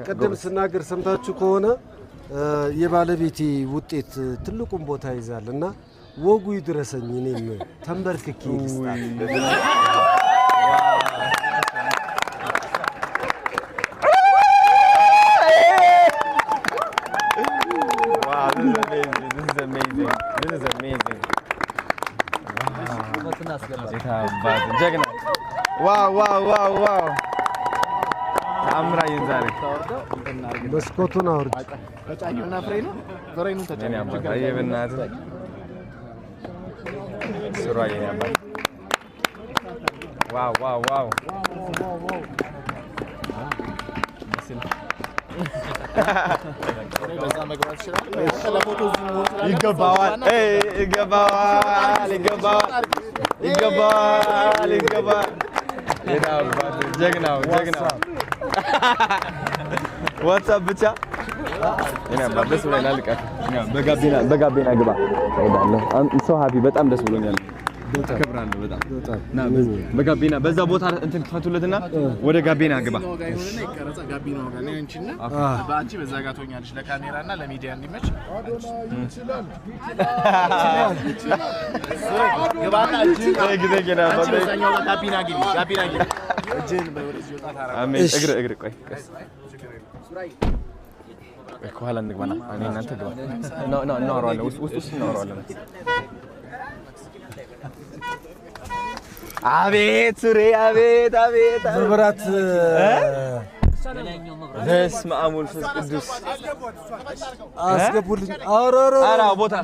ቀደም ስናገር ሰምታችሁ ከሆነ የባለቤቴ ውጤት ትልቁን ቦታ ይዛልና ወጉ ይድረሰኝ እኔም ተንበርክኬ ልስጣት። This is amazing. Wow. Amra yenzare. መስኮቱን አውርድ። በጫዩና ፍሬኑ ፍሬኑ ተጫዩ። እኔ አባታ የበናት ስራ የኔ አባታ ዋው ይገባዋል ጀግናው ዋትስአፕ ብቻ እኔ አባታ ደስ ብሎኛል። በጋቢና ግባ እሄዳለሁ። I'm so happy በጣም ደስ ብሎኛል። ተከብራለሁ በጣም ና በጋቢና በዛ ቦታ እንትን ፈቱለትና ወደ ጋቢና ግባ። ጋቢና ጋር ነው እንቺና ባንቺ በዛ ጋር ቶኛለሽ ለካሜራና ለሚዲያ እንዲመች ይችላል። ግባና ግዴና በዛኛው ጋቢና ግቢ እጄን በወደዚህ ወጣ ታራ አሜን። እግር ቆይ ከኋላ እንግባና እኔ እናንተ ግባ ነው እናወራለን። ውስጥ እናወራለን። አቤት ሱሬ አቤት መብራት በስመ አብ ወመንፈስ ቅዱስ አስገቡልኝ። አረ ቦታ